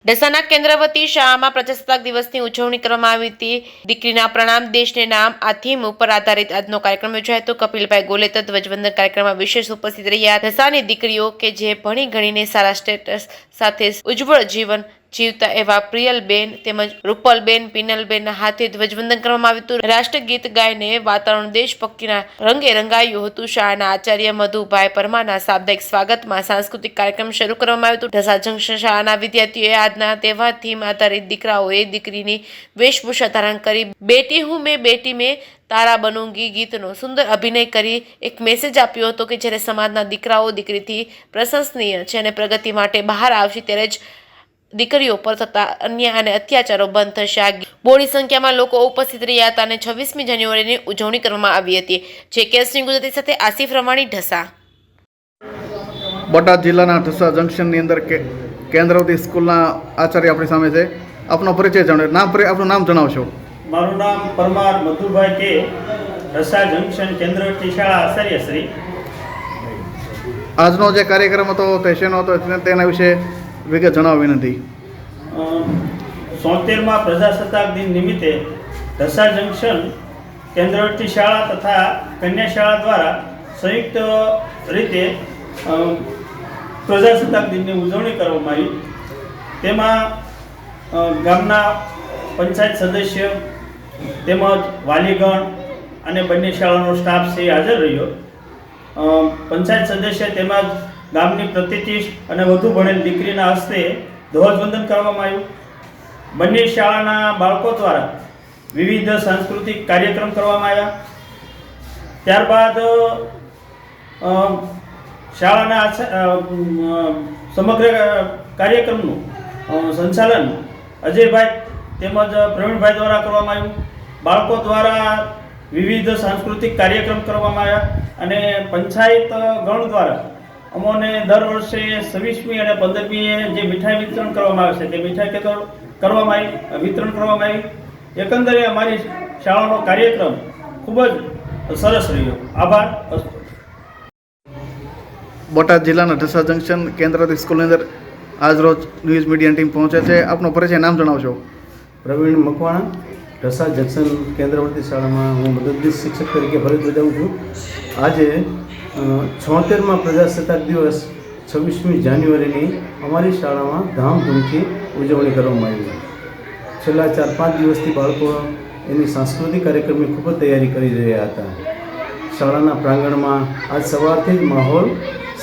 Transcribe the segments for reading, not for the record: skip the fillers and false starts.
ઢસાના કેન્દ્રવતી શાળામાં પ્રજાસત્તાક દિવસની ઉજવણી કરવામાં આવી હતી। દીકરીના પ્રણામ દેશને નામ આ થીમ ઉપર આધારિત આજનો કાર્યક્રમ યોજાયો હતો। કપિલભાઈ ગોલેત ધ્વજવંદન કાર્યક્રમમાં વિશેષ ઉપસ્થિત રહ્યા। ઢસાની દીકરીઓ કે જે ભણી ગણીને સારા સ્ટેટસ સાથે ઉજ્જવળ જીવન જીવતા એવા પ્રિયલબેન તેમજ રૂપલબેન પિનલબેનના હાથે ધ્વજવંદન કરવામાં આવ્યું હતું। રાષ્ટ્રગીત ગાઈને વાતાવરણ દેશભક્તિના રંગે રંગાયું હતું। શાળાના આચાર્ય મધુભાઈ પરમારના સાપ્તાહિક સ્વાગતમાં સાંસ્કૃતિક કાર્યક્રમ શરૂ કરવામાં આવ્યો હતો। ઢસા જંકશન શાળાના વિદ્યાર્થીઓએ આજના તહેવાર થીમ આધારિત દીકરાઓએ દીકરીની વેશભૂષા ધારણ કરી બેટી હું મેં બેટી મેં તારા બનૂંગી ગીતનો સુંદર અભિનય કરી એક મેસેજ આપ્યો હતો કે જ્યારે સમાજના દીકરાઓ દીકરીથી પ્રશંસનીય છે અને પ્રગતિ માટે બહાર આવશે ત્યારે જ દીકરીઓ પર થતા અન્યાય અને અત્યાચારો બંધ થશે। આ બોડી સંખ્યામાં લોકો ઉપસ્થિત રહ્યા હતા અને 26મી જાન્યુઆરીની ઉજવણી કરવામાં આવી હતી। જે કેસની ગુજરાતી સાથે આસિફ રમાણી ઢસા। બોટાદ જિલ્લાના ઢસા જંકશનની અંદર કેન્દ્રવતી સ્કૂલના આચાર્ય આપણી સામે છે। આપનો પરિચય જણાવો। આપનું નામ જણાવશો। મારું નામ પરમાર મધુભાઈ કે, ઢસા જંકશન કેન્દ્રવતી શાળા આચાર્યશ્રી। આજનો જે કાર્યક્રમ હતો તે શેનો હતો તેના વિશે વિગત જણાવવા વિનંતી। 73મા પ્રજાસત્તાક દિન નિમિત્તે ઢસા જંકશન કેન્દ્રવતી શાળા તથા કન્યા શાળા દ્વારા સંયુક્ત રીતે પ્રજાસત્તાક દિનની ઉજવણી કરવામાં આવી। તેમાં ગામના પંચાયત સદસ્ય તેમજ વાલીગણ અને બંને શાળાનો સ્ટાફ છે હાજર રહ્યો। પંચાયત સદસ્ય તેમજ ગામની પ્રતિષ્ઠિત અને વધુ ભણેલ દીકરીના હસ્તે ધ્વજવંદન કરવામાં આવ્યું। બંને શાળાના બાળકો દ્વારા વિવિધ સાંસ્કૃતિક કાર્યક્રમ કરવામાં આવ્યા। ત્યારબાદ શાળાના સમગ્ર કાર્યક્રમનું સંચાલન અજયભાઈ તેમજ પ્રવીણભાઈ દ્વારા કરવામાં આવ્યું। બાળકો દ્વારા વિવિધ સાંસ્કૃતિક કાર્યક્રમ કરવામાં આવ્યા અને પંચાયત ગણ દ્વારા અમોને દર વર્ષે 26મી અને 15મીએ જે મીઠાઈ વિતરણ કરવામાં આવે છે તે મીઠાઈ વિતરણ કરવામાં આવી। એકંદરે અમારી શાળાનો કાર્યક્રમ ખૂબ જ સરસ રહ્યો। આભાર। બોટાદ જિલ્લાના ઢસા જંકશન કેન્દ્રવતી સ્કૂલની અંદર આજરોજ ન્યૂઝ મીડિયા ટીમ પહોંચે છે। આપનો પરિચય નામ જણાવશો। પ્રવીણ મકવાણા, ઢસા જંકશન કેન્દ્રવતી શાળામાં હું મદદનીશ શિક્ષક તરીકે ફરજ બજાવું છું। આજે 76મા પ્રજાસત્તાક દિવસ 26મી જાન્યુઆરીની અમારી શાળામાં ધામધૂમથી ઉજવણી કરવામાં આવી। છેલ્લા 4-5 દિવસથી બાળકો એની સાંસ્કૃતિક કાર્યક્રમની ખૂબ જ તૈયારી કરી રહ્યા હતા। શાળાના પ્રાંગણમાં આજ સવારથી જ માહોલ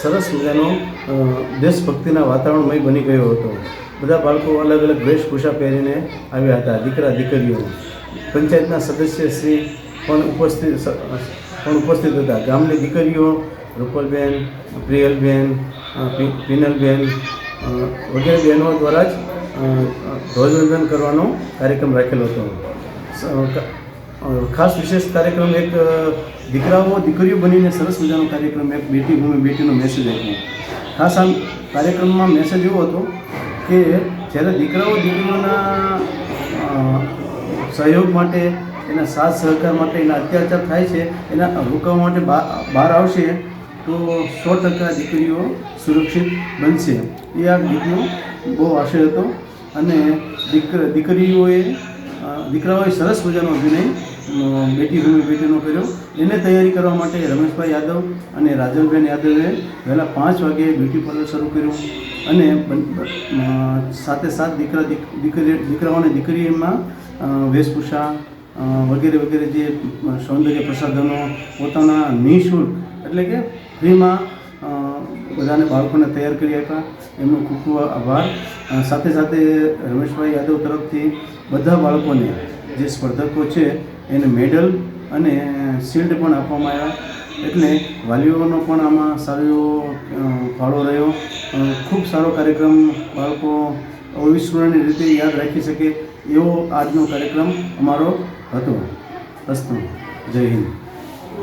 સરસ મજાનો દેશભક્તિના વાતાવરણમય બની ગયો હતો। બધા બાળકો અલગ અલગ વેશભૂષા પહેરીને આવ્યા હતા, દીકરા દીકરીઓ। પંચાયતના સદસ્યશ્રી પણ ઉપસ્થિત હતા। ગામની દીકરીઓ રૂપલબેન, પ્રિયલબેન, પિનલબેન વગેરે બહેનો દ્વારા જ ધ્વજવંદન કરવાનો કાર્યક્રમ રાખેલો હતો। ખાસ વિશેષ કાર્યક્રમ એક દીકરાઓ દીકરીઓ બનીને સરસ મજાનો કાર્યક્રમ એક બેટી ભૂમિ બેટીનો મેસેજ આપ્યો। ખાસ આ કાર્યક્રમમાં મેસેજ એવો હતો કે જ્યારે દીકરાઓ દીકરીઓના સહયોગ માટે, એના સાથ સહકાર માટે, એના અત્યાચાર થાય છે એના રોકવા માટે બહાર આવશે તો 100% દીકરીઓ સુરક્ષિત બનશે। એ આ ગીતનો બહુ આશય હતો અને દીકરાઓએ સરસ મજાનો અભિનય બેટી ભૂમિ બેટીનો કર્યો। એને તૈયારી કરવા માટે રમેશભાઈ યાદવ અને રાજલબેન યાદવે વહેલા 5 વાગ્યે બ્યુટી પાર્લર શરૂ કર્યું અને સાથે દીકરાઓ અને દીકરીમાં વેશભૂષા વગેરે વગેરે જે સૌંદર્ય પ્રસાધનો પોતાના નિઃશુલ્ક એટલે કે ફ્રીમાં બધાને બાળકોને તૈયાર કરી આપ્યા। એમનો ખૂબ ખૂબ આભાર। સાથે સાથે રમેશભાઈ યાદવ તરફથી બધા બાળકોને જે સ્પર્ધકો છે એને મેડલ અને શિલ્ડ પણ આપવામાં આવ્યા। એટલે વાલીઓનો પણ આમાં સારો એવો ફાળો રહ્યો। ખૂબ સારો કાર્યક્રમ, બાળકો અવિસ્મરણીય રીતે યાદ રાખી શકે એવો આજનો કાર્યક્રમ અમારો હતો। જય હિન્દ।